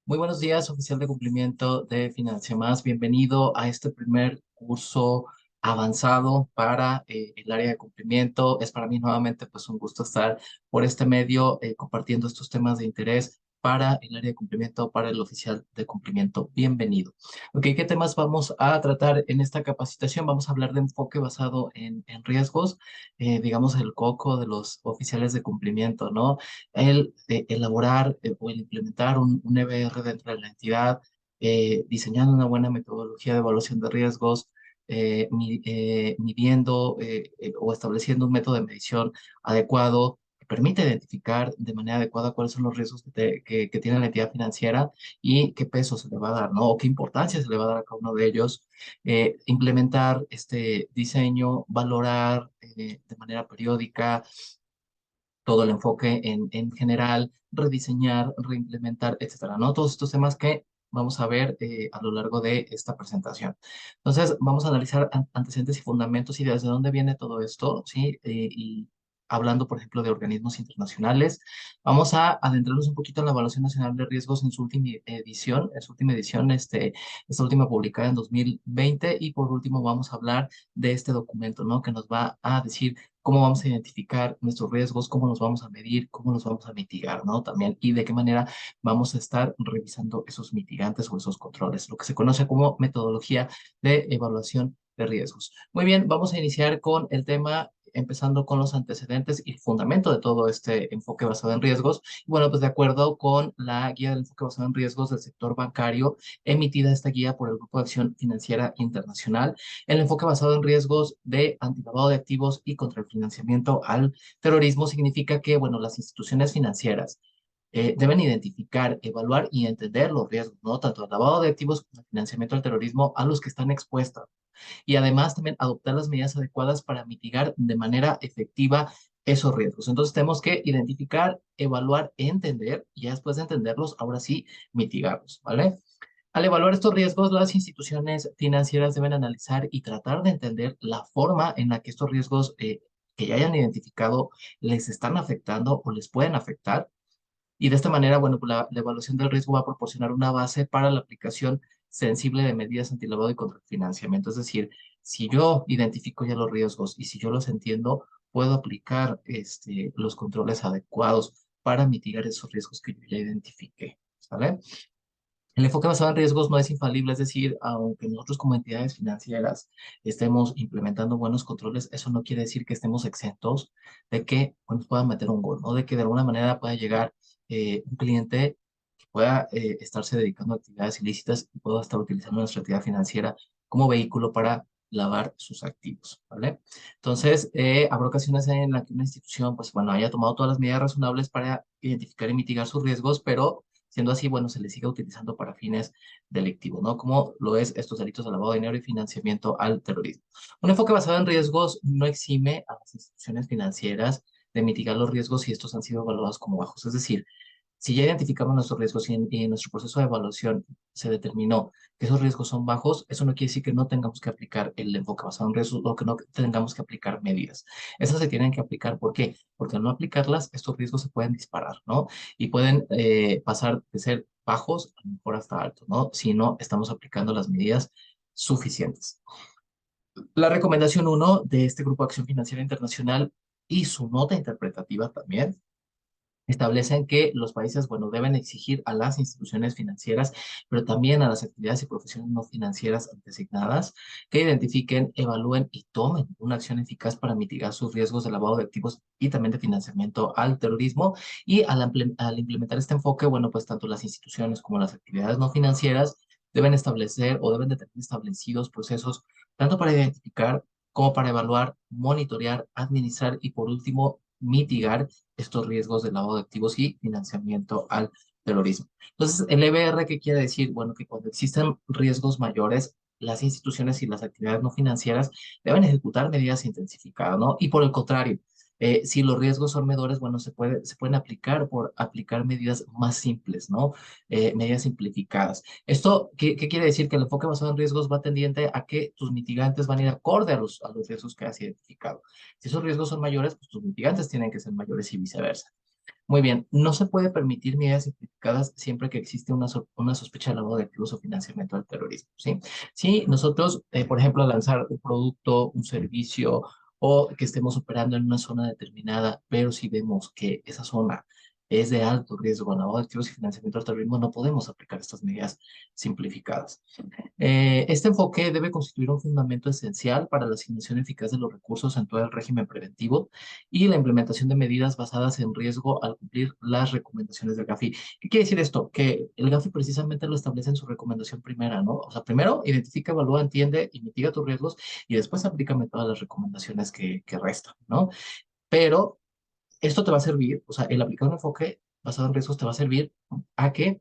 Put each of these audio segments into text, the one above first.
Muy buenos días, oficial de cumplimiento de Financia Más. Bienvenido a este primer curso avanzado para el área de cumplimiento. Es para mí nuevamente pues un gusto estar por este medio compartiendo estos temas de interés para el área de cumplimiento, para el oficial de cumplimiento. Bienvenido. Ok, ¿qué temas vamos a tratar en esta capacitación? Vamos a hablar de enfoque basado en riesgos, digamos el coco de los oficiales de cumplimiento, ¿no? El elaborar o el implementar un EBR dentro de la entidad, diseñando una buena metodología de evaluación de riesgos, midiendo o estableciendo un método de medición adecuado que permite identificar de manera adecuada cuáles son los riesgos que tiene la entidad financiera y qué peso se le va a dar, ¿no? O qué importancia se le va a dar a cada uno de ellos. Implementar este diseño, valorar de manera periódica todo el enfoque en general, rediseñar, reimplementar, etcétera, ¿no? Todos estos temas que vamos a ver a lo largo de esta presentación. Entonces, vamos a analizar antecedentes y fundamentos y desde dónde viene todo esto, ¿sí? Y hablando, por ejemplo, de organismos internacionales, vamos a adentrarnos un poquito en la Evaluación Nacional de Riesgos en su última edición, esta última publicada en 2020, y por último vamos a hablar de este documento, ¿no? Que nos va a decir cómo vamos a identificar nuestros riesgos, cómo los vamos a medir, cómo los vamos a mitigar, ¿no? También, y de qué manera vamos a estar revisando esos mitigantes o esos controles, lo que se conoce como metodología de evaluación de riesgos. Muy bien, vamos a iniciar con el tema, empezando con los antecedentes y el fundamento de todo este enfoque basado en riesgos. Bueno, pues de acuerdo con la guía del enfoque basado en riesgos del sector bancario, emitida esta guía por el Grupo de Acción Financiera Internacional, el enfoque basado en riesgos de antilavado de activos y contra el financiamiento al terrorismo significa que, bueno, las instituciones financieras deben identificar, evaluar y entender los riesgos, ¿no? Tanto el lavado de activos como el financiamiento al terrorismo a los que están expuestos. Y además también adoptar las medidas adecuadas para mitigar de manera efectiva esos riesgos. Entonces tenemos que identificar, evaluar, entender y ya después de entenderlos, ahora sí, mitigarlos, ¿vale? Al evaluar estos riesgos, las instituciones financieras deben analizar y tratar de entender la forma en la que estos riesgos que ya hayan identificado les están afectando o les pueden afectar. Y de esta manera, bueno, pues la evaluación del riesgo va a proporcionar una base para la aplicación sensible de medidas antilavado y contra el financiamiento. Es decir, si yo identifico ya los riesgos y si yo los entiendo, puedo aplicar los controles adecuados para mitigar esos riesgos que yo ya identifiqué. ¿Sale? El enfoque basado en riesgos no es infalible, es decir, aunque nosotros como entidades financieras estemos implementando buenos controles, eso no quiere decir que estemos exentos de que pues, nos puedan meter un gol, ¿no? De que de alguna manera pueda llegar un cliente que pueda estarse dedicando a actividades ilícitas y pueda estar utilizando nuestra actividad financiera como vehículo para lavar sus activos, ¿vale? Entonces, habrá ocasiones en las que una institución, pues bueno, haya tomado todas las medidas razonables para identificar y mitigar sus riesgos, pero siendo así, bueno, se le sigue utilizando para fines delictivos, ¿no? Como lo es estos delitos de lavado de dinero y financiamiento al terrorismo. Un enfoque basado en riesgos no exime a las instituciones financieras de mitigar los riesgos si estos han sido evaluados como bajos. Es decir, si ya identificamos nuestros riesgos y en nuestro proceso de evaluación se determinó que esos riesgos son bajos, eso no quiere decir que no tengamos que aplicar el enfoque basado en riesgos o que no tengamos que aplicar medidas. Esas se tienen que aplicar. ¿Por qué? Porque al no aplicarlas, estos riesgos se pueden disparar, ¿no? Y pueden pasar de ser bajos a lo mejor hasta altos, ¿no? Si no estamos aplicando las medidas suficientes. La recomendación uno de este Grupo de Acción Financiera Internacional y su nota interpretativa también establecen que los países, bueno, deben exigir a las instituciones financieras, pero también a las actividades y profesiones no financieras designadas, que identifiquen, evalúen y tomen una acción eficaz para mitigar sus riesgos de lavado de activos y también de financiamiento al terrorismo. Y al implementar este enfoque, bueno, pues tanto las instituciones como las actividades no financieras deben establecer o deben de tener establecidos procesos tanto para identificar como para evaluar, monitorear, administrar y por último mitigar estos riesgos de lavado de activos y financiamiento al terrorismo. Entonces, el EBR, ¿qué quiere decir? Bueno, que cuando existen riesgos mayores, las instituciones y las actividades no financieras deben ejecutar medidas intensificadas, ¿no? Y por el contrario, si los riesgos son menores, bueno, se pueden aplicar por aplicar medidas más simples, ¿no? Medidas simplificadas. Esto, ¿qué quiere decir? Que el enfoque basado en riesgos va tendiente a que tus mitigantes van a ir acorde a los riesgos que has identificado. Si esos riesgos son mayores, pues tus mitigantes tienen que ser mayores y viceversa. Muy bien, no se puede permitir medidas simplificadas siempre que existe una sospecha de lavado de activos o financiamiento del terrorismo, ¿sí? Si nosotros, por ejemplo, al lanzar un producto, un servicio o que estemos operando en una zona determinada, pero si vemos que esa zona es de alto riesgo de lavado de activos y financiamiento del terrorismo, no podemos aplicar estas medidas simplificadas. Este enfoque debe constituir un fundamento esencial para la asignación eficaz de los recursos en todo el régimen preventivo y la implementación de medidas basadas en riesgo al cumplir las recomendaciones del GAFI. ¿Qué quiere decir esto? Que el GAFI precisamente lo establece en su recomendación primera, ¿no? O sea, primero identifica, evalúa, entiende y mitiga tus riesgos y después aplícame todas las recomendaciones que restan, ¿no? Pero esto te va a servir, o sea, el aplicar un enfoque basado en riesgos te va a servir a que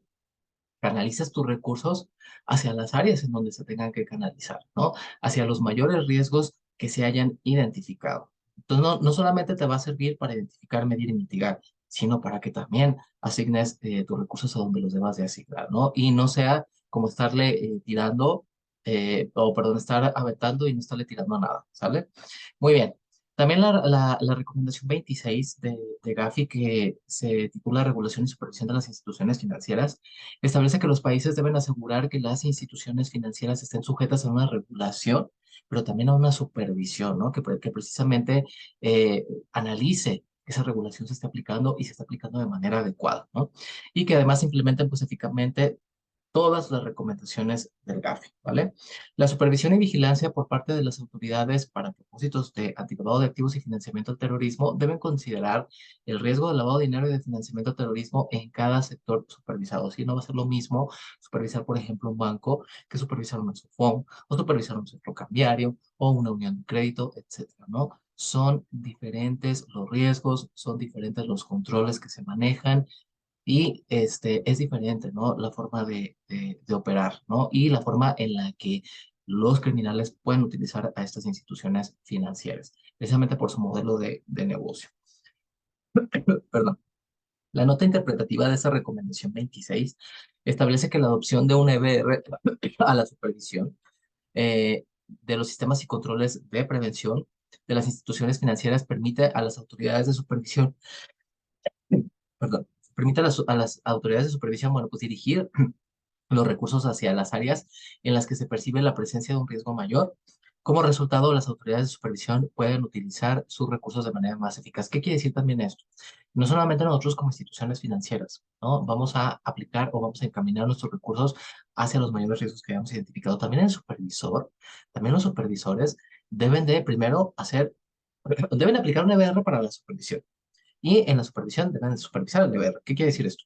canalices tus recursos hacia las áreas en donde se tengan que canalizar, ¿no? Hacia los mayores riesgos que se hayan identificado. Entonces, no solamente te va a servir para identificar, medir y mitigar, sino para que también asignes tus recursos a donde los debas de asignar, ¿no? Y no sea como estarle tirando, o perdón, estar aventando y no estarle tirando nada, ¿sale? Muy bien. También la recomendación 26 de Gafi, que se titula Regulación y Supervisión de las Instituciones Financieras, establece que los países deben asegurar que las instituciones financieras estén sujetas a una regulación, pero también a una supervisión, ¿no? Que precisamente analice que esa regulación se esté aplicando y se está aplicando de manera adecuada, ¿no? Y que además implementen pues eficazmente todas las recomendaciones del GAFI, ¿vale? La supervisión y vigilancia por parte de las autoridades para propósitos de antilavado de activos y financiamiento al terrorismo deben considerar el riesgo de lavado de dinero y de financiamiento al terrorismo en cada sector supervisado. Si no va a ser lo mismo supervisar, por ejemplo, un banco que supervisar un SOFOM o supervisar un centro cambiario o una unión de crédito, etcétera, ¿no? Son diferentes los riesgos, son diferentes los controles que se manejan y es diferente, ¿no? La forma de operar, ¿no? Y la forma en la que los criminales pueden utilizar a estas instituciones financieras, precisamente por su modelo de negocio. Perdón. La nota interpretativa de esa recomendación 26 establece que la adopción de un EBR a la supervisión de los sistemas y controles de prevención de las instituciones financieras permite a las autoridades de supervisión, perdón, permite a las autoridades de supervisión, bueno, pues dirigir los recursos hacia las áreas en las que se percibe la presencia de un riesgo mayor. Como resultado, las autoridades de supervisión pueden utilizar sus recursos de manera más eficaz. ¿Qué quiere decir también esto? No solamente nosotros como instituciones financieras, ¿no? Vamos a aplicar o vamos a encaminar nuestros recursos hacia los mayores riesgos que hayamos identificado. También el supervisor, también los supervisores deben de primero deben aplicar un EBR para la supervisión. Y en la supervisión deben de supervisar el EBR. ¿Qué quiere decir esto?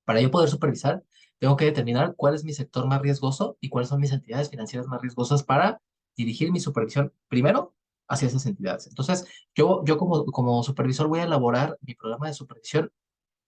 Para yo poder supervisar, tengo que determinar cuál es mi sector más riesgoso y cuáles son mis entidades financieras más riesgosas para dirigir mi supervisión primero hacia esas entidades. Entonces, yo como supervisor voy a elaborar mi programa de supervisión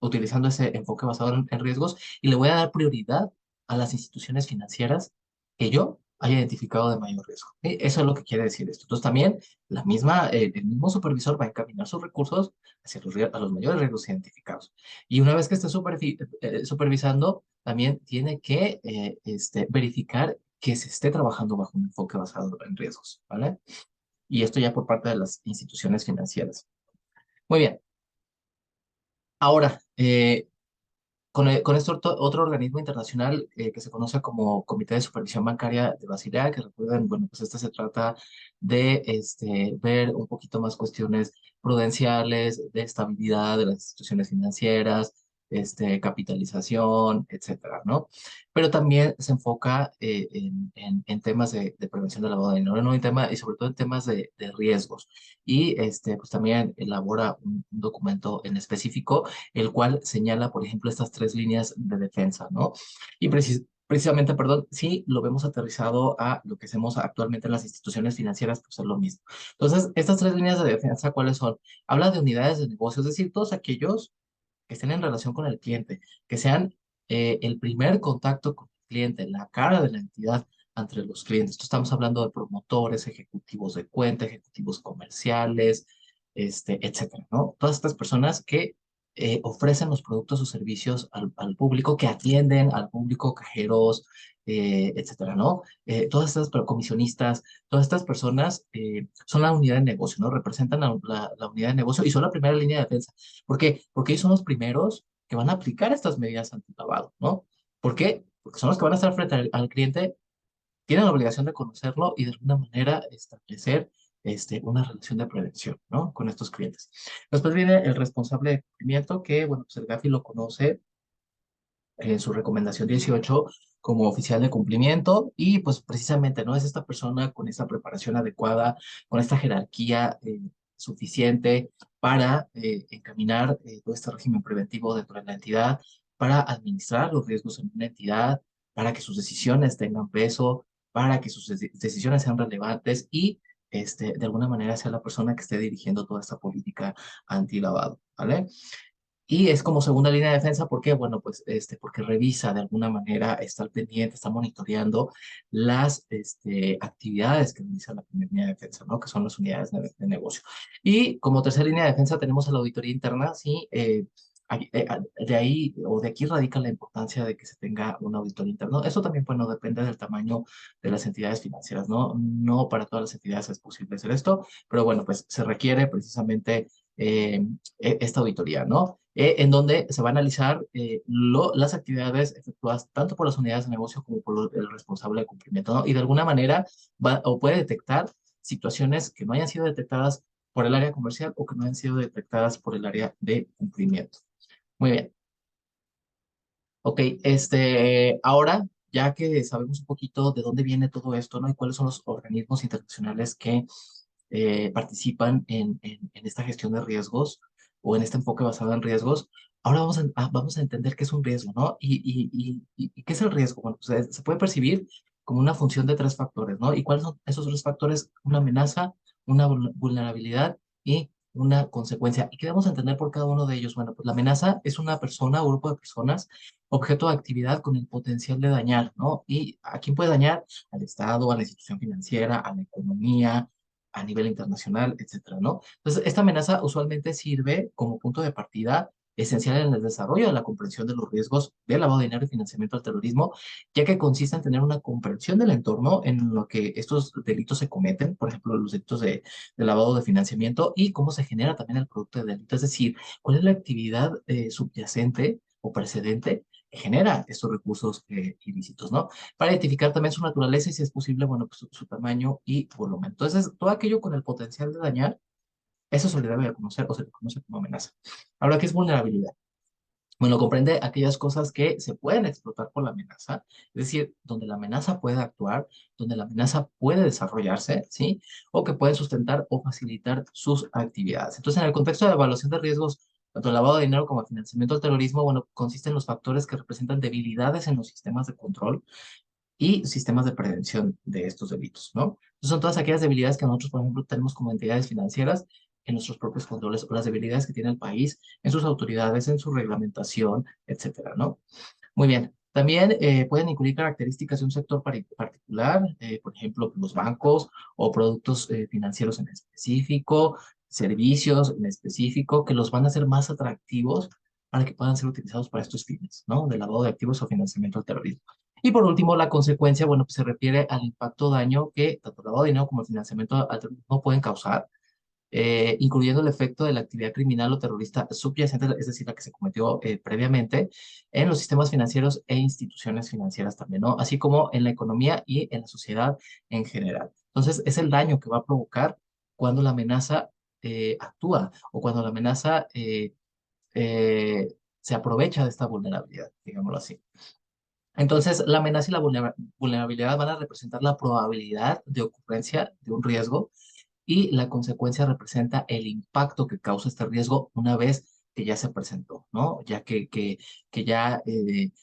utilizando ese enfoque basado en riesgos y le voy a dar prioridad a las instituciones financieras que yo haya identificado de mayor riesgo. ¿Sí? Eso es lo que quiere decir esto. Entonces también el mismo supervisor va a encaminar sus recursos hacia a los mayores riesgos identificados. Y una vez que esté supervisando, también tiene que verificar que se esté trabajando bajo un enfoque basado en riesgos, ¿vale? Y esto ya por parte de las instituciones financieras. Muy bien. Ahora, con este otro organismo internacional que se conoce como Comité de Supervisión Bancaria de Basilea, que recuerden, bueno, pues este se trata de ver un poquito más cuestiones prudenciales, de estabilidad de las instituciones financieras, capitalización, etcétera, ¿no? Pero también se enfoca en temas de prevención de lavado de dinero, ¿no? Y sobre todo en temas de riesgos. Y pues también elabora un documento en específico el cual señala, por ejemplo, estas tres líneas de defensa, ¿no? Y precisamente, perdón, si lo vemos aterrizado a lo que hacemos actualmente en las instituciones financieras, pues es lo mismo. Entonces, estas tres líneas de defensa, ¿cuáles son? Habla de unidades de negocio, es decir, todos aquellos que estén en relación con el cliente, que sean el primer contacto con el cliente, la cara de la entidad entre los clientes. Entonces, estamos hablando de promotores, ejecutivos de cuenta, ejecutivos comerciales, etcétera, ¿no? Todas estas personas que ofrecen los productos o servicios al público, que atienden al público, cajeros, etcétera, ¿no? Todas estas comisionistas, todas estas personas son la unidad de negocio, ¿no? Representan la unidad de negocio y son la primera línea de defensa. ¿Por qué? Porque ellos son los primeros que van a aplicar estas medidas antilavado, ¿no? ¿Por qué? Porque son los que van a estar frente al cliente, tienen la obligación de conocerlo y de alguna manera establecer una relación de prevención, ¿no? Con estos clientes. Después viene el responsable de cumplimiento, que, bueno, pues el GAFI lo conoce en su recomendación 18 como oficial de cumplimiento y pues precisamente, ¿no? Es esta persona con esta preparación adecuada, con esta jerarquía suficiente para encaminar todo este régimen preventivo dentro de la entidad, para administrar los riesgos en una entidad, para que sus decisiones tengan peso, para que sus decisiones sean relevantes y de alguna manera sea la persona que esté dirigiendo toda esta política antilavado, ¿vale? Y es como segunda línea de defensa, ¿por qué? Bueno, pues porque revisa de alguna manera, está al pendiente, está monitoreando las actividades que realiza la primera línea de defensa, ¿no? Que son las unidades de negocio. Y como tercera línea de defensa tenemos a la auditoría interna, ¿sí? De ahí o de aquí radica la importancia de que se tenga un auditor interno. Eso también, bueno, depende del tamaño de las entidades financieras, ¿no? No para todas las entidades es posible hacer esto, pero bueno, pues se requiere precisamente esta auditoría, ¿no? En donde se va a analizar las actividades efectuadas tanto por las unidades de negocio como por el responsable de cumplimiento, ¿no? Y de alguna manera va o puede detectar situaciones que no hayan sido detectadas por el área comercial o que no hayan sido detectadas por el área de cumplimiento. Muy bien. Ok, ahora, ya que sabemos un poquito de dónde viene todo esto, ¿no? Y cuáles son los organismos internacionales que participan en esta gestión de riesgos o en este enfoque basado en riesgos, ahora vamos a entender qué es un riesgo, ¿no? Y qué es el riesgo. Bueno, pues se puede percibir como una función de tres factores, ¿no? ¿Y cuáles son esos tres factores? Una amenaza, una vulnerabilidad y una consecuencia. ¿Y qué debemos entender por cada uno de ellos? Bueno, pues la amenaza es una persona o grupo de personas, objeto de actividad con el potencial de dañar, ¿no? ¿Y a quién puede dañar? Al Estado, a la institución financiera, a la economía, a nivel internacional, etcétera, ¿no? Entonces, esta amenaza usualmente sirve como punto de partida esencial en el desarrollo de la comprensión de los riesgos de lavado de dinero y financiamiento al terrorismo, ya que consiste en tener una comprensión del entorno en lo que estos delitos se cometen, por ejemplo, los delitos de lavado de financiamiento y cómo se genera también el producto del delito, es decir, cuál es la actividad subyacente o precedente que genera estos recursos ilícitos, ¿no? Para identificar también su naturaleza y si es posible, bueno, pues su tamaño y volumen. Entonces, todo aquello con el potencial de dañar, eso se le debe de conocer o se le conoce como amenaza. Ahora, ¿qué es vulnerabilidad? Bueno, comprende aquellas cosas que se pueden explotar por la amenaza, es decir, donde la amenaza puede actuar, donde la amenaza puede desarrollarse, ¿sí? O que pueden sustentar o facilitar sus actividades. Entonces, en el contexto de evaluación de riesgos, tanto el lavado de dinero como el financiamiento del terrorismo, bueno, consisten en los factores que representan debilidades en los sistemas de control y sistemas de prevención de estos delitos, ¿no? Entonces son todas aquellas debilidades que nosotros, por ejemplo, tenemos como entidades financieras en nuestros propios controles o las debilidades que tiene el país en sus autoridades, en su reglamentación, etcétera, ¿no? Muy bien. También pueden incluir características de un sector particular, por ejemplo, los bancos o productos financieros en específico, servicios en específico, que los van a hacer más atractivos para que puedan ser utilizados para estos fines, ¿no? De lavado de activos o financiamiento al terrorismo. Y por último, la consecuencia, bueno, pues se refiere al impacto o daño que tanto el lavado de dinero como el financiamiento al terrorismo pueden causar, incluyendo el efecto de la actividad criminal o terrorista subyacente, es decir, la que se cometió previamente, en los sistemas financieros e instituciones financieras también, ¿no? Así como en la economía y en la sociedad en general. Entonces, es el daño que va a provocar cuando la amenaza actúa o cuando la amenaza se aprovecha de esta vulnerabilidad, digámoslo así. Entonces, la amenaza y la vulnerabilidad van a representar la probabilidad de ocurrencia de un riesgo y la consecuencia representa el impacto que causa este riesgo una vez que ya se presentó, ¿no? Ya que ya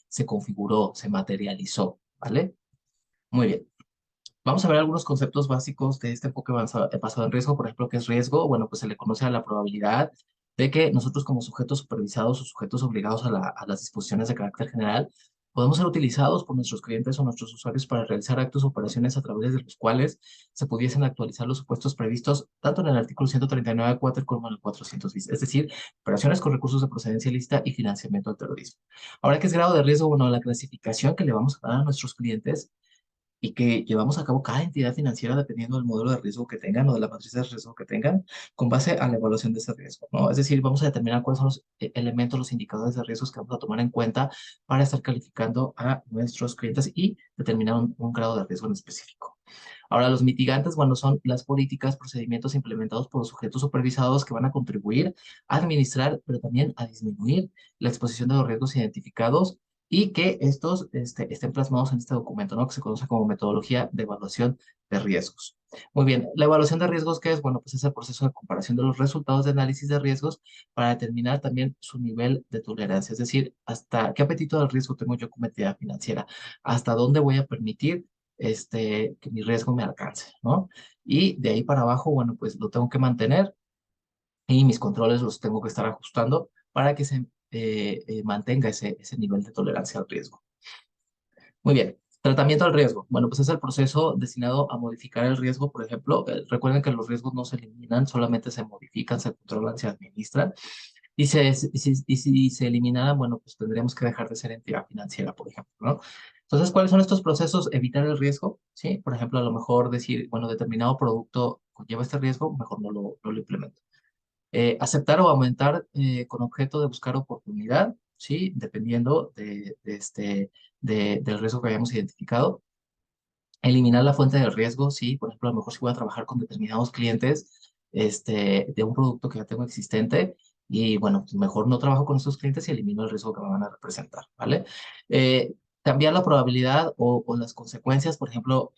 se configuró, se materializó, ¿vale? Muy bien. Vamos a ver algunos conceptos básicos de este enfoque basado en riesgo. Por ejemplo, ¿qué es riesgo? Bueno, pues se le conoce a la probabilidad de que nosotros como sujetos supervisados o sujetos obligados a las disposiciones de carácter general podemos ser utilizados por nuestros clientes o nuestros usuarios para realizar actos o operaciones a través de los cuales se pudiesen actualizar los supuestos previstos tanto en el artículo 139.4 como en el 400 bis, es decir, operaciones con recursos de procedencia ilícita y financiamiento al terrorismo. Ahora, ¿qué es grado de riesgo? Bueno, la clasificación que le vamos a dar a nuestros clientes y que llevamos a cabo cada entidad financiera dependiendo del modelo de riesgo que tengan o de la matriz de riesgo que tengan, con base a la evaluación de ese riesgo, ¿no? Es decir, vamos a determinar cuáles son los elementos, los indicadores de riesgos que vamos a tomar en cuenta para estar calificando a nuestros clientes y determinar un grado de riesgo en específico. Ahora, los mitigantes, bueno, son las políticas, procedimientos implementados por los sujetos supervisados que van a contribuir a administrar, pero también a disminuir la exposición de los riesgos identificados y que estos estén plasmados en este documento, ¿no? Que se conoce como metodología de evaluación de riesgos. Muy bien, la evaluación de riesgos, ¿qué es? Bueno, pues es el proceso de comparación de los resultados de análisis de riesgos para determinar también su nivel de tolerancia, es decir, hasta qué apetito del riesgo tengo yo como entidad financiera, hasta dónde voy a permitir que mi riesgo me alcance, ¿no? Y de ahí para abajo, bueno, pues lo tengo que mantener y mis controles los tengo que estar ajustando para que se mantenga ese nivel de tolerancia al riesgo. Muy bien. Tratamiento al riesgo. Bueno, pues es el proceso destinado a modificar el riesgo. Por ejemplo, recuerden que los riesgos no se eliminan, solamente se modifican, se controlan, se administran. Y si se eliminaran, bueno, pues tendríamos que dejar de ser entidad financiera, por ejemplo, ¿no? Entonces, ¿cuáles son estos procesos? Evitar el riesgo, ¿sí? Por ejemplo, a lo mejor decir, bueno, determinado producto conlleva este riesgo, mejor no lo implemento. Aceptar o aumentar con objeto de buscar oportunidad, ¿sí? Dependiendo del riesgo que hayamos identificado. Eliminar la fuente de riesgo, sí. Por ejemplo, a lo mejor si voy a trabajar con determinados clientes de un producto que ya tengo existente y, bueno, pues mejor no trabajo con esos clientes y elimino el riesgo que me van a representar, ¿vale? Eh, cambiar la probabilidad o las consecuencias, por ejemplo,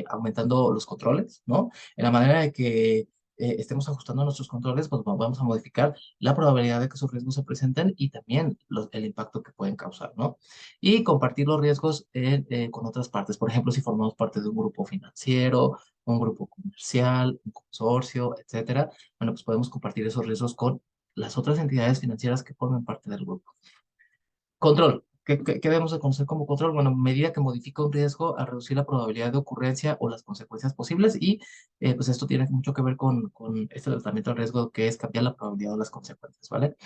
aumentando los controles, ¿no? En la manera de que estemos ajustando nuestros controles, pues vamos a modificar la probabilidad de que esos riesgos se presenten y también el impacto que pueden causar, ¿no? Y compartir los riesgos con otras partes. Por ejemplo, si formamos parte de un grupo financiero, un grupo comercial, un consorcio, etcétera, bueno, pues podemos compartir esos riesgos con las otras entidades financieras que forman parte del grupo. Control. ¿Qué debemos de conocer como control? Bueno, medida que modifica un riesgo a reducir la probabilidad de ocurrencia o las consecuencias posibles y pues esto tiene mucho que ver con este tratamiento del riesgo que es cambiar la probabilidad de las consecuencias, ¿vale?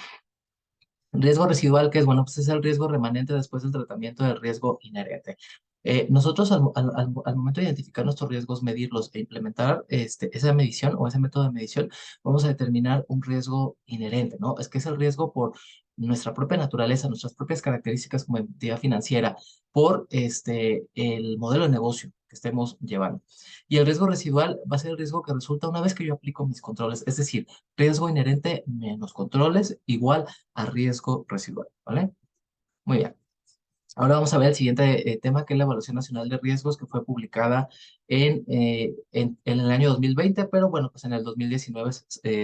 Riesgo residual, que es, bueno, pues es el riesgo remanente después del tratamiento del riesgo inherente. Nosotros al momento de identificar nuestros riesgos, medirlos e implementar esa medición o ese método de medición, vamos a determinar un riesgo inherente, ¿no? Es que es el riesgo por nuestra propia naturaleza, nuestras propias características como entidad financiera, por el modelo de negocio que estemos llevando. Y el riesgo residual va a ser el riesgo que resulta una vez que yo aplico mis controles, es decir, riesgo inherente menos controles igual a riesgo residual, ¿vale? Muy bien. Ahora vamos a ver el siguiente tema, que es la Evaluación Nacional de Riesgos, que fue publicada en el año 2020, pero bueno, pues en el 2019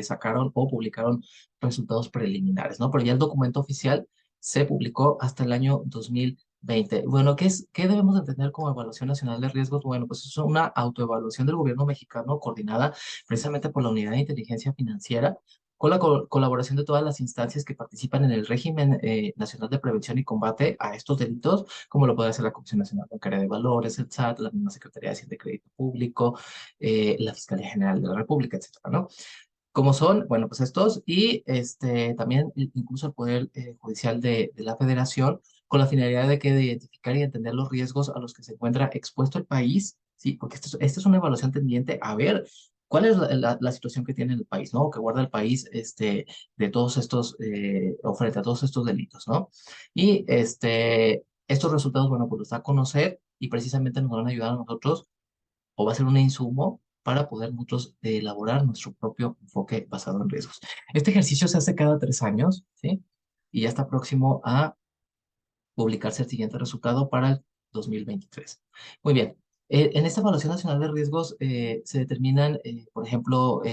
sacaron o publicaron resultados preliminares, ¿no? Pero ya el documento oficial se publicó hasta el año 2020. Bueno, ¿qué debemos entender como Evaluación Nacional de Riesgos? Bueno, pues es una autoevaluación del gobierno mexicano coordinada precisamente por la Unidad de Inteligencia Financiera con la colaboración de todas las instancias que participan en el régimen nacional de prevención y combate a estos delitos, como lo puede hacer la Comisión Nacional Bancaria de Valores, el SAT, la misma Secretaría de Hacienda y Crédito Público, la Fiscalía General de la República, etcétera, ¿no? Como son, bueno, pues estos y también incluso el Poder Judicial de la Federación, con la finalidad de identificar y entender los riesgos a los que se encuentra expuesto el país, ¿sí? Porque esta es una evaluación tendiente a ver cuál es la situación que tiene el país, ¿no? Que guarda el país de todos estos, o frente a todos estos delitos, ¿no? Y estos resultados, bueno, pues los da a conocer y precisamente nos van a ayudar a nosotros o va a ser un insumo para poder nosotros elaborar nuestro propio enfoque basado en riesgos. Este ejercicio se hace cada 3 años, ¿sí? Y ya está próximo a publicarse el siguiente resultado para el 2023. Muy bien. En esta evaluación nacional de riesgos se determinan, por ejemplo,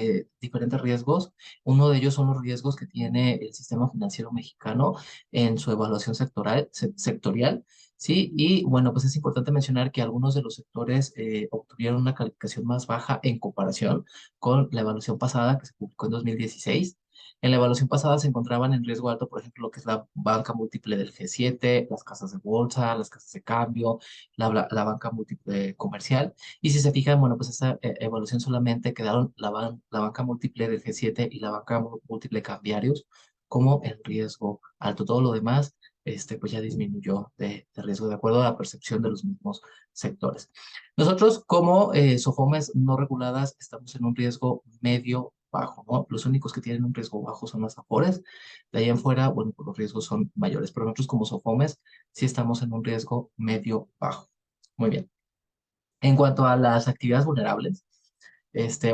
diferentes riesgos. Uno de ellos son los riesgos que tiene el sistema financiero mexicano en su evaluación sectorial, ¿sí? Y bueno, pues es importante mencionar que algunos de los sectores obtuvieron una calificación más baja en comparación con la evaluación pasada que se publicó en 2016. En la evaluación pasada se encontraban en riesgo alto, por ejemplo, lo que es la banca múltiple del G7, las casas de bolsa, las casas de cambio, la banca múltiple comercial. Y si se fijan, bueno, pues esta evaluación solamente quedaron la banca múltiple del G7 y la banca múltiple cambiarios como el riesgo alto. Todo lo demás, pues ya disminuyó de riesgo de acuerdo a la percepción de los mismos sectores. Nosotros como SOFOMES no reguladas estamos en un riesgo medio bajo, ¿no? Los únicos que tienen un riesgo bajo son las AFORES. De ahí en fuera, bueno, pues los riesgos son mayores, pero nosotros como SOFOMES sí estamos en un riesgo medio bajo. Muy bien. En cuanto a las actividades vulnerables,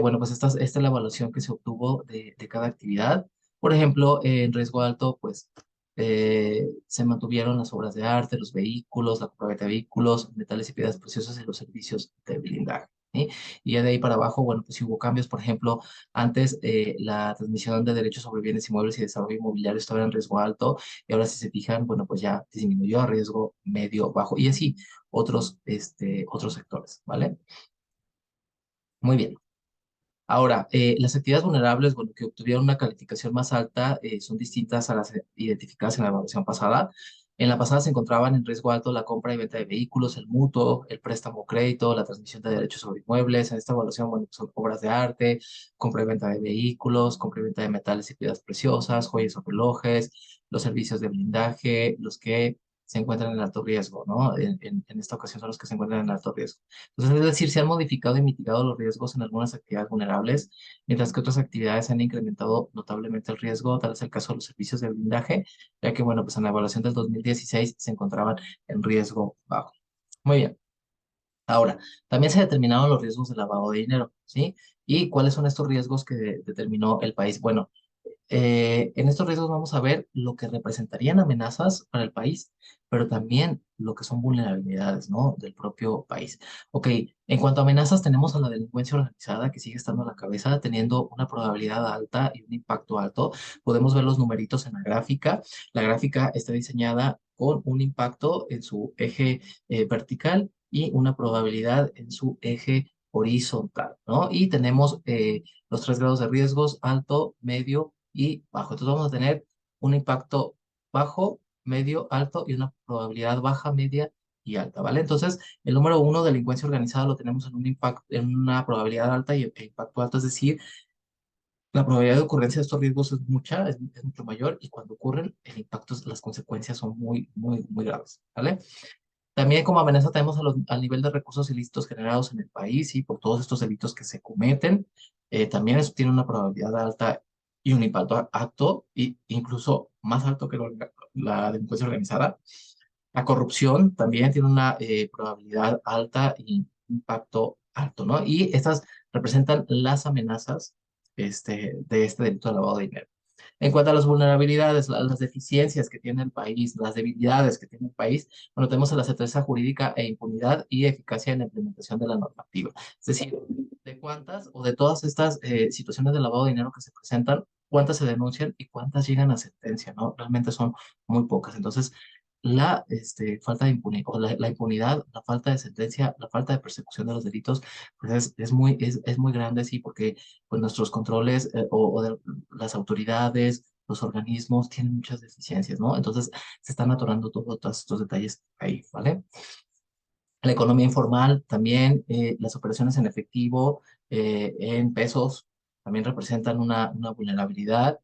bueno, pues esta es la evaluación que se obtuvo de cada actividad. Por ejemplo, en riesgo alto, pues se mantuvieron las obras de arte, los vehículos, la compraventa de vehículos, metales y piedras preciosas y los servicios de blindaje. ¿Sí? Y ya de ahí para abajo, bueno, pues sí hubo cambios. Por ejemplo, antes la transmisión de derechos sobre bienes inmuebles y desarrollo inmobiliario estaba en riesgo alto y ahora si se fijan, bueno, pues ya disminuyó a riesgo medio bajo y así otros sectores, ¿vale? Muy bien. Ahora, las actividades vulnerables, bueno, que obtuvieron una calificación más alta son distintas a las identificadas en la evaluación pasada. En la pasada se encontraban en riesgo alto la compra y venta de vehículos, el mutuo, el préstamo o crédito, la transmisión de derechos sobre inmuebles. En esta evaluación, bueno, son obras de arte, compra y venta de vehículos, compra y venta de metales y piedras preciosas, joyas o relojes, los servicios de blindaje, los que se encuentran en alto riesgo, ¿no? En esta ocasión son los que se encuentran en alto riesgo. Entonces, es decir, se han modificado y mitigado los riesgos en algunas actividades vulnerables, mientras que otras actividades han incrementado notablemente el riesgo, tal es el caso de los servicios de blindaje, ya que, bueno, pues en la evaluación del 2016 se encontraban en riesgo bajo. Muy bien. Ahora, también se determinaron los riesgos de lavado de dinero, ¿sí? ¿Y cuáles son estos riesgos que determinó el país? Bueno, en estos riesgos vamos a ver lo que representarían amenazas para el país, pero también lo que son vulnerabilidades, ¿no? Del propio país. Ok, en cuanto a amenazas, tenemos a la delincuencia organizada que sigue estando a la cabeza, teniendo una probabilidad alta y un impacto alto. Podemos ver los numeritos en la gráfica. La gráfica está diseñada con un impacto en su eje vertical y una probabilidad en su eje horizontal, ¿no? Y tenemos los tres grados de riesgos, alto, medio y bajo. Entonces vamos a tener un impacto bajo, medio, alto y una probabilidad baja, media y alta, ¿vale? Entonces, el número uno, delincuencia organizada, lo tenemos en un impacto, en una probabilidad alta e impacto alto, es decir, la probabilidad de ocurrencia de estos riesgos es mucha, es mucho mayor y cuando ocurren, el impacto, las consecuencias son muy, muy, muy graves, ¿vale? También como amenaza tenemos al nivel de recursos ilícitos generados en el país y por todos estos delitos que se cometen. También eso tiene una probabilidad alta y un impacto alto, e incluso más alto que la delincuencia organizada. La corrupción también tiene una probabilidad alta y impacto alto, ¿no? Y estas representan las amenazas de este delito de lavado de dinero. En cuanto a las vulnerabilidades, las deficiencias que tiene el país, las debilidades que tiene el país, bueno, tenemos a la certeza jurídica e impunidad y eficacia en la implementación de la normativa. Es decir, de cuántas o de todas estas situaciones de lavado de dinero que se presentan, cuántas se denuncian y cuántas llegan a sentencia, ¿no? Realmente son muy pocas. Entonces, la falta de impunidad, o la impunidad, la falta de sentencia, la falta de persecución de los delitos, pues es muy grande, sí, porque pues nuestros controles o de las autoridades, los organismos tienen muchas deficiencias, ¿no? Entonces se están atorando todos estos detalles ahí, ¿vale? La economía informal también, las operaciones en efectivo, en pesos, también representan una vulnerabilidad.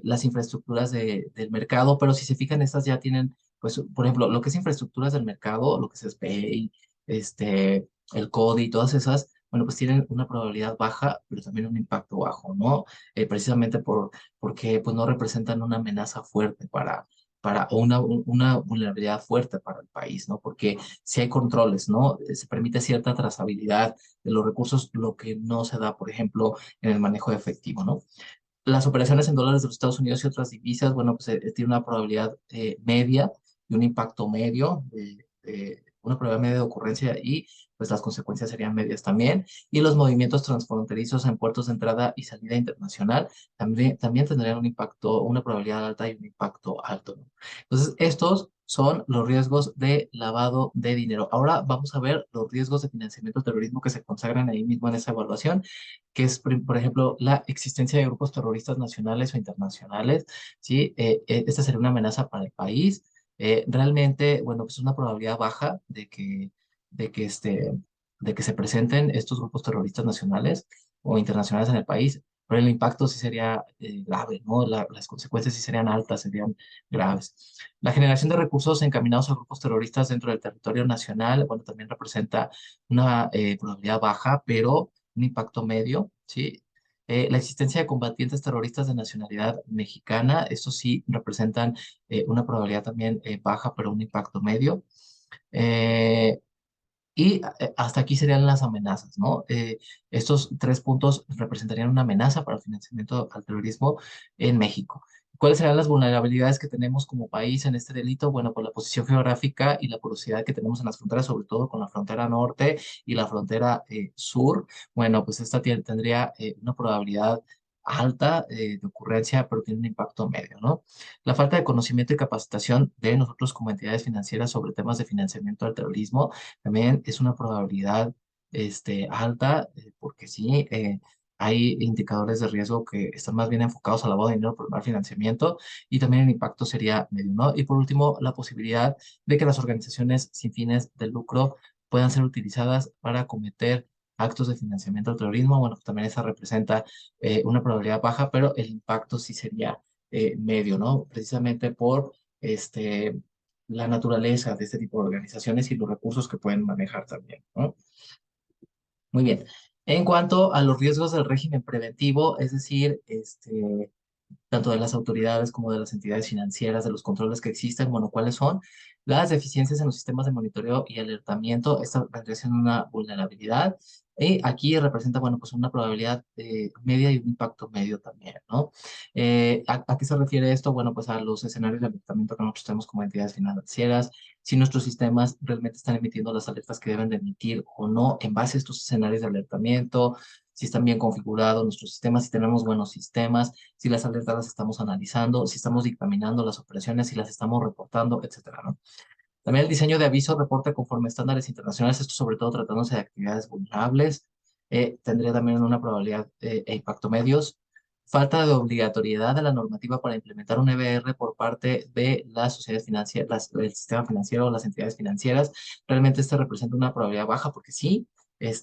Las infraestructuras del mercado, pero si se fijan, estas ya tienen, pues, por ejemplo, lo que es infraestructuras del mercado, lo que es SPEI, el CODI, todas esas, bueno, pues tienen una probabilidad baja, pero también un impacto bajo, ¿no? Precisamente porque pues no representan una amenaza fuerte o una vulnerabilidad fuerte para el país, ¿no? Porque si hay controles, ¿no? Se permite cierta trazabilidad de los recursos, lo que no se da, por ejemplo, en el manejo de efectivo, ¿no? Las operaciones en dólares de los Estados Unidos y otras divisas, bueno, pues tiene una probabilidad media y un impacto medio una probabilidad media de ocurrencia y pues las consecuencias serían medias también. Y los movimientos transfronterizos en puertos de entrada y salida internacional también tendrían un impacto, una probabilidad alta y un impacto alto, ¿no? Entonces, estos son los riesgos de lavado de dinero. Ahora vamos a ver los riesgos de financiamiento del terrorismo que se consagran ahí mismo en esa evaluación, que es, por ejemplo, la existencia de grupos terroristas nacionales o internacionales, ¿sí? Esta sería una amenaza para el país. Realmente, bueno, pues es una probabilidad baja de que, este, de que se presenten estos grupos terroristas nacionales o internacionales en el país, pero el impacto sí sería grave, ¿no? Las consecuencias sí serían altas, serían graves. La generación de recursos encaminados a grupos terroristas dentro del territorio nacional, bueno, también representa una probabilidad baja, pero un impacto medio, ¿sí? La existencia de combatientes terroristas de nacionalidad mexicana, estos sí representan una probabilidad también baja, pero un impacto medio. Eh, hasta aquí serían las amenazas, ¿no? Estos tres puntos representarían una amenaza para el financiamiento al terrorismo en México. ¿Cuáles serán las vulnerabilidades que tenemos como país en este delito? Bueno, por la posición geográfica y la porosidad que tenemos en las fronteras, sobre todo con la frontera norte y la frontera sur. Bueno, pues esta tendría una probabilidad alta de ocurrencia, pero tiene un impacto medio, ¿no? La falta de conocimiento y capacitación de nosotros como entidades financieras sobre temas de financiamiento al terrorismo también es una probabilidad alta, porque sí, hay indicadores de riesgo que están más bien enfocados al lavado de dinero por mal financiamiento y también el impacto sería medio, ¿no? Y por último, la posibilidad de que las organizaciones sin fines de lucro puedan ser utilizadas para cometer actos de financiamiento al terrorismo. Bueno, pues también esa representa una probabilidad baja, pero el impacto sí sería medio, ¿no? Precisamente por la naturaleza de este tipo de organizaciones y los recursos que pueden manejar también, ¿no? Muy bien. En cuanto a los riesgos del régimen preventivo, es decir, tanto de las autoridades como de las entidades financieras, de los controles que existen, bueno, ¿cuáles son? Las deficiencias en los sistemas de monitoreo y alertamiento, esta vendría siendo una vulnerabilidad, y aquí representa, bueno, pues una probabilidad media y un impacto medio también, ¿no? ¿A qué se refiere esto? Bueno, pues a los escenarios de alertamiento que nosotros tenemos como entidades financieras, si nuestros sistemas realmente están emitiendo las alertas que deben de emitir o no en base a estos escenarios de alertamiento, si están bien configurados nuestros sistemas, si tenemos buenos sistemas, si las alertas las estamos analizando, si estamos dictaminando las operaciones, si las estamos reportando, etcétera, ¿no? También el diseño de aviso reporte conforme a estándares internacionales, esto sobre todo tratándose de actividades vulnerables, tendría también una probabilidad e impacto medios. Falta de obligatoriedad de la normativa para implementar un EBR por parte de las sociedades financieras, del sistema financiero o las entidades financieras. Realmente este representa una probabilidad baja porque sí,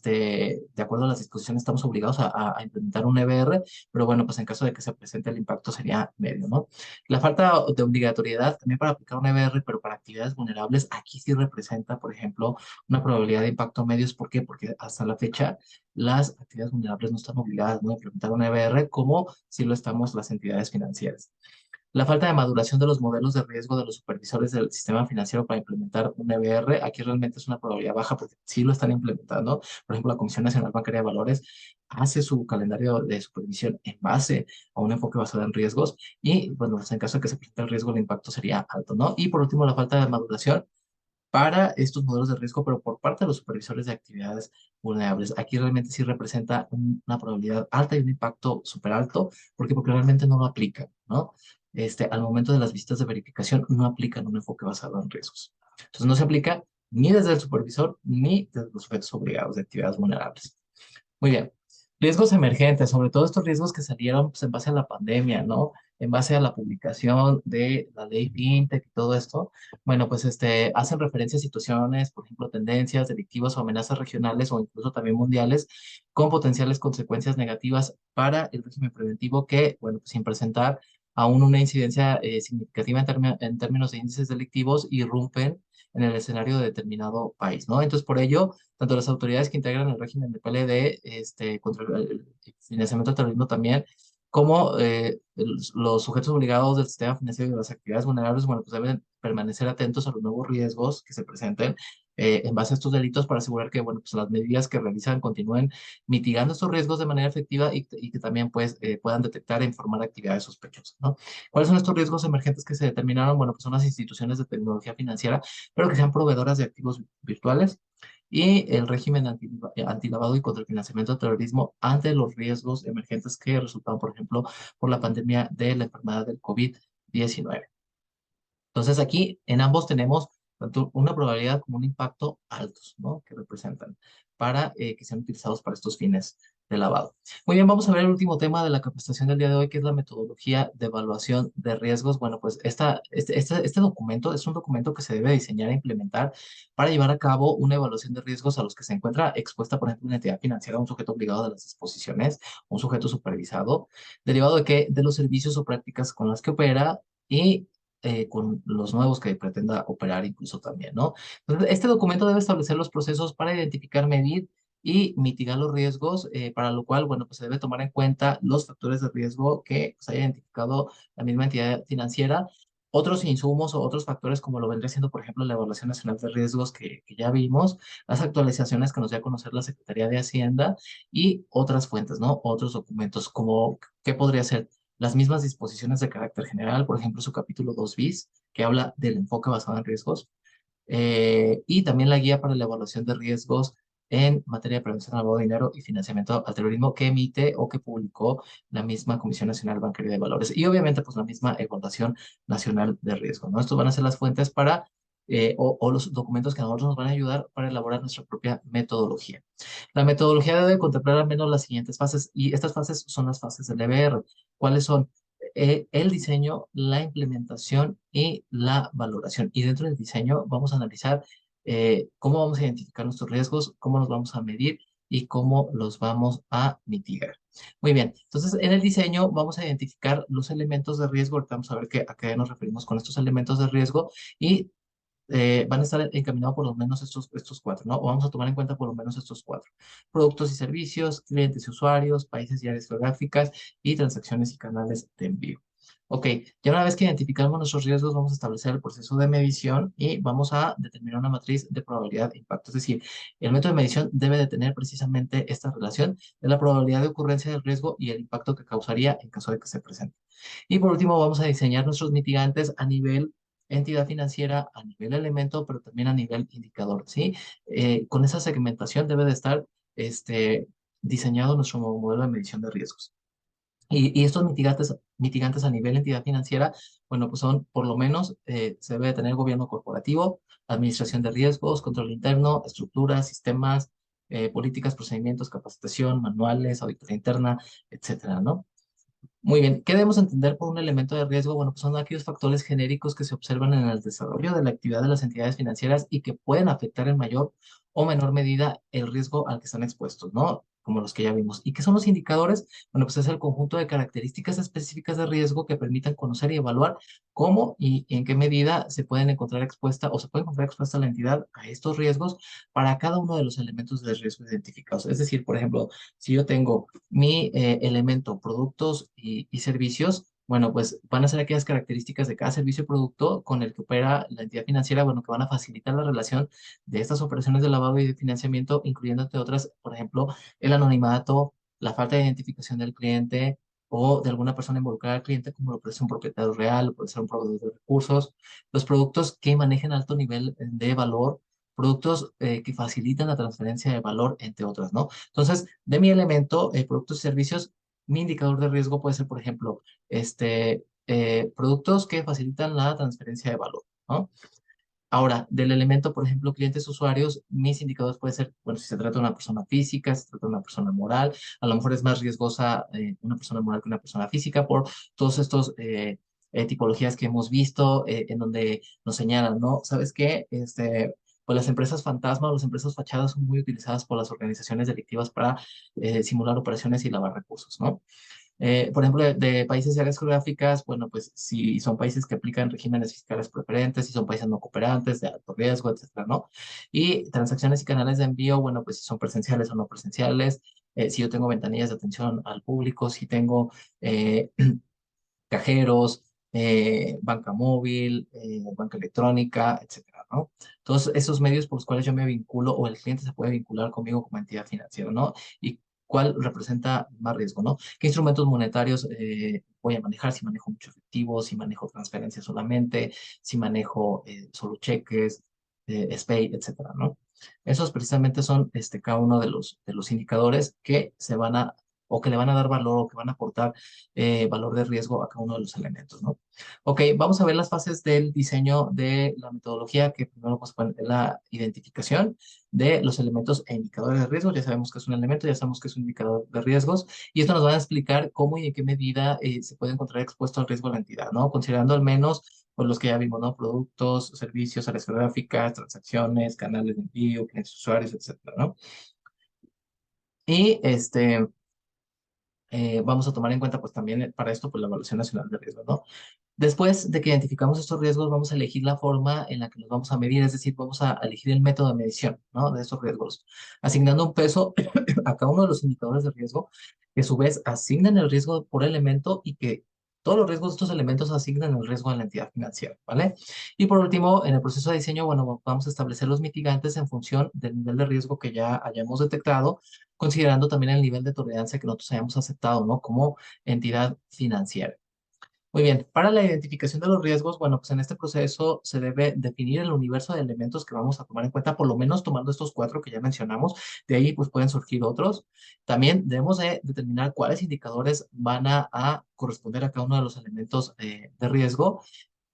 de acuerdo a las disposiciones estamos obligados a implementar un EBR, pero bueno, pues en caso de que se presente el impacto sería medio, ¿no? La falta de obligatoriedad también para aplicar un EBR, pero para actividades vulnerables, aquí sí representa, por ejemplo, una probabilidad de impacto medios. ¿Por qué? Porque hasta la fecha las actividades vulnerables no están obligadas, ¿no?, a implementar un EBR como si lo estamos las entidades financieras. La falta de maduración de los modelos de riesgo de los supervisores del sistema financiero para implementar un EBR, aquí realmente es una probabilidad baja porque sí lo están implementando. Por ejemplo, la Comisión Nacional Bancaria de Valores hace su calendario de supervisión en base a un enfoque basado en riesgos y, bueno, pues en caso de que se presente el riesgo, el impacto sería alto, ¿no? Y por último, la falta de maduración para estos modelos de riesgo, pero por parte de los supervisores de actividades vulnerables. Aquí realmente sí representa una probabilidad alta y un impacto súper alto. ¿Por qué? Porque realmente no lo aplican, ¿no? Al momento de las visitas de verificación no aplican un enfoque basado en riesgos. Entonces no se aplica ni desde el supervisor ni desde los sujetos obligados de actividades vulnerables. Muy bien. Riesgos emergentes, sobre todo estos riesgos que salieron pues, en base a la pandemia, ¿no? En base a la publicación de la ley FinTech y todo esto. Bueno, pues hacen referencia a situaciones, por ejemplo, tendencias delictivas o amenazas regionales o incluso también mundiales con potenciales consecuencias negativas para el régimen preventivo que, bueno, pues sin presentar aún una incidencia significativa en términos de índices delictivos, irrumpen en el escenario de determinado país, ¿no? Entonces, por ello, tanto las autoridades que integran el régimen de PLD, contra el financiamiento del terrorismo también, como los sujetos obligados del sistema financiero y de las actividades vulnerables, bueno, pues deben permanecer atentos a los nuevos riesgos que se presenten en base a estos delitos para asegurar que, bueno, pues las medidas que realizan continúen mitigando estos riesgos de manera efectiva y que también, pues, puedan detectar e informar actividades sospechosas, ¿no? ¿Cuáles son estos riesgos emergentes que se determinaron? Bueno, pues son las instituciones de tecnología financiera, pero que sean proveedoras de activos virtuales y el régimen antilavado y contra el financiamiento del terrorismo ante los riesgos emergentes que resultaron, por ejemplo, por la pandemia de la enfermedad del COVID-19. Entonces aquí en ambos tenemos tanto una probabilidad como un impacto altos, ¿no? Que representan para que sean utilizados para estos fines de lavado. Muy bien, vamos a ver el último tema de la capacitación del día de hoy, que es la metodología de evaluación de riesgos. Bueno, pues este documento es un documento que se debe diseñar e implementar para llevar a cabo una evaluación de riesgos a los que se encuentra expuesta, por ejemplo, una entidad financiera, un sujeto obligado de las disposiciones, un sujeto supervisado, derivado de que de los servicios o prácticas con las que opera y con los nuevos que pretenda operar incluso también, ¿no? Entonces, este documento debe establecer los procesos para identificar, medir y mitigar los riesgos, para lo cual, bueno, pues se debe tomar en cuenta los factores de riesgo que se haya identificado la misma entidad financiera, otros insumos o otros factores como lo vendría siendo, por ejemplo, la Evaluación Nacional de Riesgos que ya vimos, las actualizaciones que nos dio a conocer la Secretaría de Hacienda y otras fuentes, ¿no? Otros documentos como, ¿qué podría ser? Las mismas disposiciones de carácter general, por ejemplo, su capítulo 2 bis, que habla del enfoque basado en riesgos, y también la guía para la evaluación de riesgos en materia de prevención al lavado de dinero y financiamiento al terrorismo que emite o que publicó la misma Comisión Nacional Bancaria de Valores y obviamente pues la misma Evaluación Nacional de Riesgo, ¿no? Estos van a ser las fuentes para, o los documentos que a nosotros nos van a ayudar para elaborar nuestra propia metodología. La metodología debe contemplar al menos las siguientes fases y estas fases son las fases del EBR. ¿Cuáles son? El diseño, la implementación y la valoración. Y dentro del diseño vamos a analizar cómo vamos a identificar nuestros riesgos, cómo los vamos a medir y cómo los vamos a mitigar. Muy bien, entonces en el diseño vamos a identificar los elementos de riesgo, ahorita vamos a ver a qué nos referimos con estos elementos de riesgo y van a estar encaminados por lo menos estos cuatro, ¿no? O vamos a tomar en cuenta por lo menos estos cuatro. Productos y servicios, clientes y usuarios, países y áreas geográficas y transacciones y canales de envío. Ok, ya una vez que identificamos nuestros riesgos, vamos a establecer el proceso de medición y vamos a determinar una matriz de probabilidad de impacto. Es decir, el método de medición debe de tener precisamente esta relación de la probabilidad de ocurrencia del riesgo y el impacto que causaría en caso de que se presente. Y por último, vamos a diseñar nuestros mitigantes a nivel entidad financiera, a nivel elemento, pero también a nivel indicador, ¿sí? Con esa segmentación debe de estar diseñado nuestro modelo de medición de riesgos. Y estos mitigantes a nivel entidad financiera, bueno, pues son por lo menos, se debe de tener gobierno corporativo, administración de riesgos, control interno, estructuras, sistemas, políticas, procedimientos, capacitación, manuales, auditoría interna, etcétera, ¿no? Muy bien, ¿qué debemos entender por un elemento de riesgo? Bueno, pues son aquellos factores genéricos que se observan en el desarrollo de la actividad de las entidades financieras y que pueden afectar en mayor o menor medida el riesgo al que están expuestos, ¿no? Como los que ya vimos. ¿Y qué son los indicadores? Bueno, pues es el conjunto de características específicas de riesgo que permitan conocer y evaluar cómo y en qué medida se pueden encontrar expuesta o se puede encontrar expuesta la entidad a estos riesgos para cada uno de los elementos de riesgo identificados. Es decir, por ejemplo, si yo tengo mi elemento, productos y servicios, bueno, pues van a ser aquellas características de cada servicio o producto con el que opera la entidad financiera, bueno, que van a facilitar la relación de estas operaciones de lavado y de financiamiento, incluyendo entre otras, por ejemplo, el anonimato, la falta de identificación del cliente o de alguna persona involucrada al cliente, como lo puede ser un propietario real, puede ser un proveedor de recursos, los productos que manejen alto nivel de valor, productos que facilitan la transferencia de valor, entre otras, ¿no? Entonces, de mi elemento, productos y servicios, mi indicador de riesgo puede ser, por ejemplo, productos que facilitan la transferencia de valor, ¿no? Ahora, del elemento, por ejemplo, clientes usuarios, mis indicadores pueden ser, bueno, si se trata de una persona física, si se trata de una persona moral, a lo mejor es más riesgosa una persona moral que una persona física por todos estos tipologías que hemos visto en donde nos señalan, ¿no? ¿Sabes qué? Pues las empresas fantasma o las empresas fachadas son muy utilizadas por las organizaciones delictivas para simular operaciones y lavar recursos, ¿no? Por ejemplo, de países y áreas geográficas, bueno, pues si son países que aplican regímenes fiscales preferentes, si son países no cooperantes, de alto riesgo, etcétera, ¿no? Y transacciones y canales de envío, bueno, pues si son presenciales o no presenciales, si yo tengo ventanillas de atención al público, si tengo eh, cajeros, banca móvil, banca electrónica, etcétera. ¿no? Todos esos medios por los cuales yo me vinculo o el cliente se puede vincular conmigo como entidad financiera, ¿no? Y cuál representa más riesgo, ¿no? ¿Qué instrumentos monetarios voy a manejar? Si manejo mucho efectivo, si manejo transferencias solamente, si manejo solo cheques, SPAY, etcétera, ¿no? Esos precisamente son cada uno de los indicadores que se van a, o que le van a dar valor o que van a aportar valor de riesgo a cada uno de los elementos, ¿no? Ok, vamos a ver las fases del diseño de la metodología, que primero vamos a poner la identificación de los elementos e indicadores de riesgo. Ya sabemos que es un elemento, ya sabemos que es un indicador de riesgos, y esto nos va a explicar cómo y en qué medida se puede encontrar expuesto al riesgo la entidad, ¿no? Considerando al menos pues, los que ya vimos, ¿no? Productos, servicios, áreas geográficas, transacciones, canales de envío, clientes, usuarios, etcétera, ¿no? Y vamos a tomar en cuenta, pues también para esto, pues la evaluación nacional de riesgo, ¿no? Después de que identificamos estos riesgos, vamos a elegir la forma en la que los vamos a medir, es decir, vamos a elegir el método de medición, ¿no? De estos riesgos, asignando un peso a cada uno de los indicadores de riesgo, que a su vez asignan el riesgo por elemento y que todos los riesgos de estos elementos asignan el riesgo a la entidad financiera, ¿vale? Y por último, en el proceso de diseño, bueno, vamos a establecer los mitigantes en función del nivel de riesgo que ya hayamos detectado, considerando también el nivel de tolerancia que nosotros hayamos aceptado, ¿no? Como entidad financiera. Muy bien, para la identificación de los riesgos, bueno, pues en este proceso se debe definir el universo de elementos que vamos a tomar en cuenta, por lo menos tomando estos cuatro que ya mencionamos, de ahí pues pueden surgir otros. También debemos de determinar cuáles indicadores van a corresponder a cada uno de los elementos de riesgo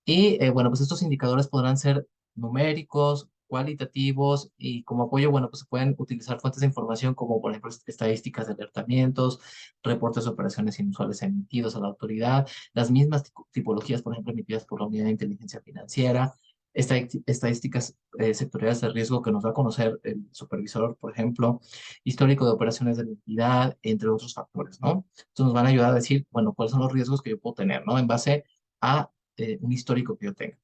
y bueno, pues estos indicadores podrán ser numéricos, cualitativos y como apoyo, bueno, pues se pueden utilizar fuentes de información como, por ejemplo, estadísticas de alertamientos, reportes de operaciones inusuales emitidos a la autoridad, las mismas tipologías, por ejemplo, emitidas por la Unidad de Inteligencia Financiera, estadísticas sectoriales de riesgo que nos va a conocer el supervisor, por ejemplo, histórico de operaciones de la entidad, entre otros factores, ¿no? Entonces nos van a ayudar a decir, bueno, cuáles son los riesgos que yo puedo tener, ¿no? En base a un histórico que yo tenga.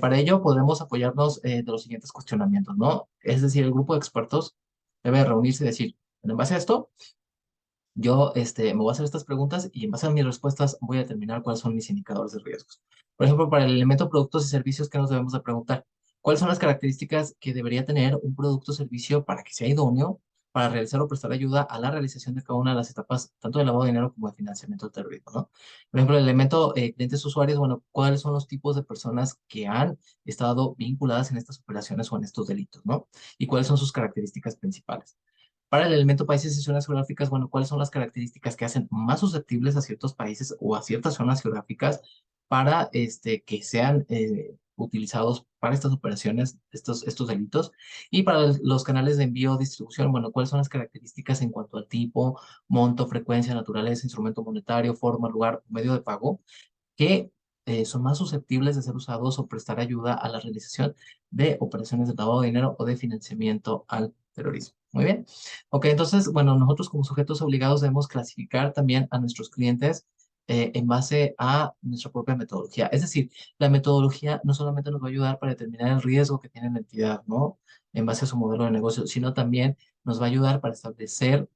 Para ello podremos apoyarnos de los siguientes cuestionamientos, ¿no? Es decir, el grupo de expertos debe reunirse y decir, bueno, en base a esto, yo me voy a hacer estas preguntas y en base a mis respuestas voy a determinar cuáles son mis indicadores de riesgos. Por ejemplo, para el elemento productos y servicios, ¿qué nos debemos de preguntar? ¿Cuáles son las características que debería tener un producto o servicio para que sea idóneo para realizar o prestar ayuda a la realización de cada una de las etapas, tanto de lavado de dinero como de financiamiento del terrorismo, ¿no? Por ejemplo, el elemento clientes usuarios, bueno, ¿cuáles son los tipos de personas que han estado vinculadas en estas operaciones o en estos delitos, ¿no? Y cuáles son sus características principales. Para el elemento países y zonas geográficas, bueno, ¿cuáles son las características que hacen más susceptibles a ciertos países o a ciertas zonas geográficas para que sean utilizados para estas operaciones, estos delitos? Y para los canales de envío o distribución, bueno, ¿cuáles son las características en cuanto al tipo, monto, frecuencia, naturaleza, instrumento monetario, forma, lugar, medio de pago, que son más susceptibles de ser usados o prestar ayuda a la realización de operaciones de lavado de dinero o de financiamiento al terrorismo? Muy bien. Ok, entonces, bueno, nosotros como sujetos obligados debemos clasificar también a nuestros clientes en base a nuestra propia metodología. Es decir, la metodología no solamente nos va a ayudar para determinar el riesgo que tiene la entidad, ¿no? En base a su modelo de negocio, sino también nos va a ayudar para establecer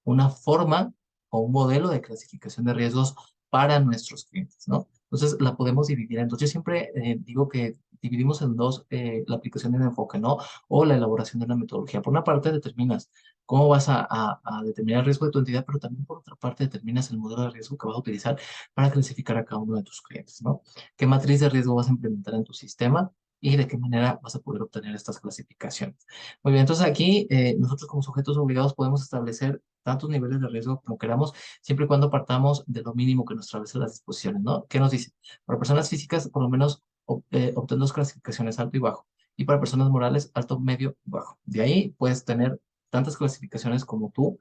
una forma o un modelo de clasificación de riesgos para nuestros clientes, ¿no? Entonces la podemos dividir en dos. Yo siempre digo que dividimos en dos la aplicación de un enfoque, ¿no? O la elaboración de una metodología. Por una parte determinas cómo vas a determinar el riesgo de tu entidad, pero también por otra parte determinas el modelo de riesgo que vas a utilizar para clasificar a cada uno de tus clientes, ¿no? ¿Qué matriz de riesgo vas a implementar en tu sistema? Y de qué manera vas a poder obtener estas clasificaciones. Muy bien, entonces aquí nosotros como sujetos obligados podemos establecer tantos niveles de riesgo como queramos, siempre y cuando partamos de lo mínimo que nos establecen las disposiciones, ¿no? ¿Qué nos dice? Para personas físicas, por lo menos obtén dos clasificaciones, alto y bajo. Y para personas morales, alto, medio y bajo. De ahí puedes tener tantas clasificaciones como tú,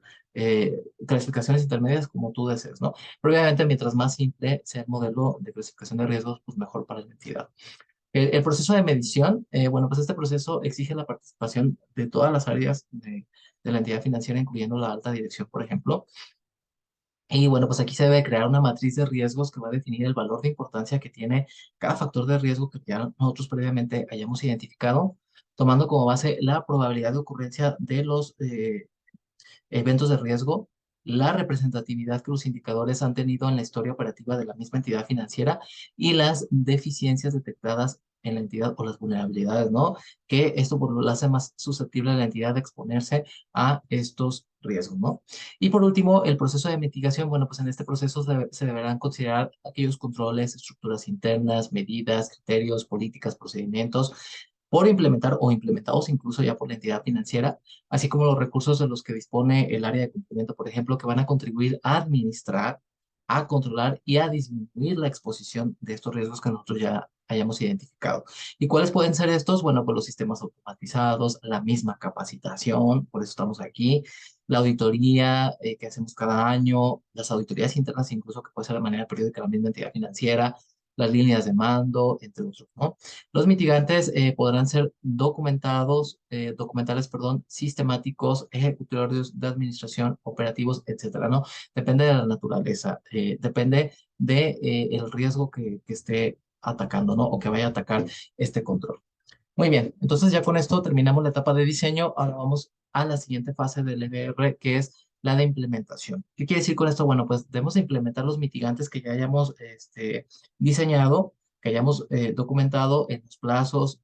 clasificaciones intermedias como tú desees, ¿no? Pero obviamente, mientras más simple sea el modelo de clasificación de riesgos, pues mejor para la entidad. El proceso de medición, bueno, pues este proceso exige la participación de todas las áreas de la entidad financiera, incluyendo la alta dirección, por ejemplo. Y bueno, pues aquí se debe crear una matriz de riesgos que va a definir el valor de importancia que tiene cada factor de riesgo que ya nosotros previamente hayamos identificado, tomando como base la probabilidad de ocurrencia de los eventos de riesgo, la representatividad que los indicadores han tenido en la historia operativa de la misma entidad financiera y las deficiencias detectadas en la entidad o las vulnerabilidades, ¿no? Que esto por lo hace más susceptible a la entidad de exponerse a estos riesgos, ¿no? Y por último, el proceso de mitigación, bueno, pues en este proceso se deberán considerar aquellos controles, estructuras internas, medidas, criterios, políticas, procedimientos por implementar o implementados incluso ya por la entidad financiera, así como los recursos de los que dispone el área de cumplimiento, por ejemplo, que van a contribuir a administrar, a controlar y a disminuir la exposición de estos riesgos que nosotros ya hayamos identificado. ¿Y cuáles pueden ser estos? Bueno, pues los sistemas automatizados, la misma capacitación, por eso estamos aquí, la auditoría que hacemos cada año, las auditorías internas incluso que puede ser de manera periódica la misma entidad financiera, las líneas de mando, entre otros, ¿no? Los mitigantes podrán ser documentales, perdón, sistemáticos, ejecutorios de administración, operativos, etcétera, ¿no? Depende de la naturaleza, depende de el riesgo que esté atacando, ¿no? O que vaya a atacar este control. Muy bien, entonces ya con esto terminamos la etapa de diseño. Ahora vamos a la siguiente fase del EBR, que es la de implementación. ¿Qué quiere decir con esto? Bueno, pues debemos de implementar los mitigantes que ya hayamos diseñado, que hayamos documentado en los plazos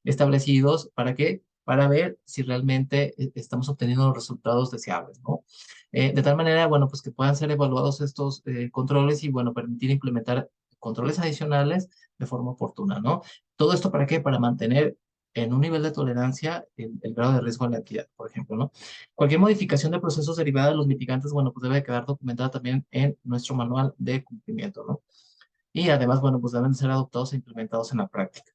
establecidos. ¿Para qué? Para ver si realmente estamos obteniendo los resultados deseables, ¿no? De tal manera, bueno, pues que puedan ser evaluados estos controles y, bueno, permitir implementar controles adicionales de forma oportuna, ¿no? ¿Todo esto para qué? Para mantener en un nivel de tolerancia el grado de riesgo en la entidad, por ejemplo, ¿no? Cualquier modificación de procesos derivada de los mitigantes, bueno, pues debe quedar documentada también en nuestro manual de cumplimiento, ¿no? Y además, bueno, pues deben ser adoptados e implementados en la práctica.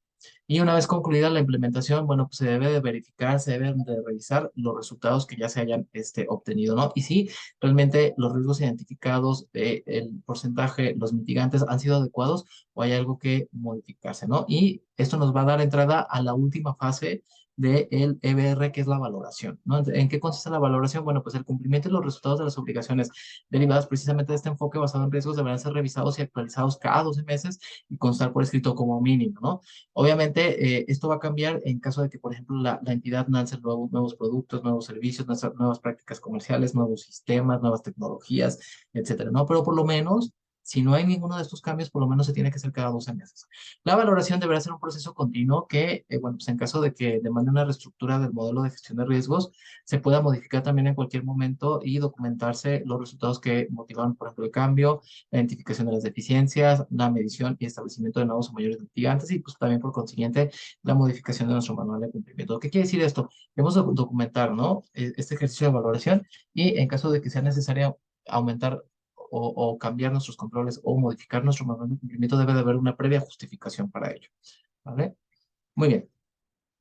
Y una vez concluida la implementación, bueno, pues se debe de verificar, se deben de revisar los resultados que ya se hayan obtenido, ¿no? Y si realmente los riesgos identificados, el porcentaje, los mitigantes han sido adecuados o hay algo que modificarse, ¿no? Y esto nos va a dar entrada a la última fase del EBR, que es la valoración, ¿no? ¿En qué consiste la valoración? Bueno, pues el cumplimiento y los resultados de las obligaciones derivadas precisamente de este enfoque basado en riesgos deberán ser revisados y actualizados cada 12 meses y constar por escrito como mínimo, ¿no? Obviamente, esto va a cambiar en caso de que, por ejemplo, la entidad lance nuevos productos, nuevos servicios, nuevas prácticas comerciales, nuevos sistemas, nuevas tecnologías, etcétera, ¿no? Pero por lo menos, si no hay ninguno de estos cambios, por lo menos se tiene que hacer cada 12 meses. La valoración deberá ser un proceso continuo que, bueno, pues en caso de que demande una reestructura del modelo de gestión de riesgos, se pueda modificar también en cualquier momento y documentarse los resultados que motivaron, por ejemplo, el cambio, la identificación de las deficiencias, la medición y establecimiento de nuevos o mayores litigantes y pues también por consiguiente la modificación de nuestro manual de cumplimiento. ¿Qué quiere decir esto? Debemos documentar, ¿no? Este ejercicio de valoración y en caso de que sea necesario aumentar o cambiar nuestros controles o modificar nuestro manual de cumplimiento, debe de haber una previa justificación para ello, ¿vale? Muy bien.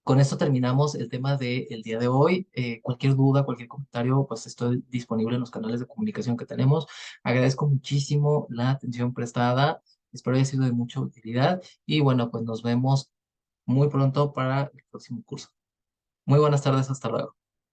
Con esto terminamos el tema del día de hoy. Cualquier duda, cualquier comentario, pues estoy disponible en los canales de comunicación que tenemos. Agradezco muchísimo la atención prestada. Espero haya sido de mucha utilidad. Y bueno, pues nos vemos muy pronto para el próximo curso. Muy buenas tardes, hasta luego.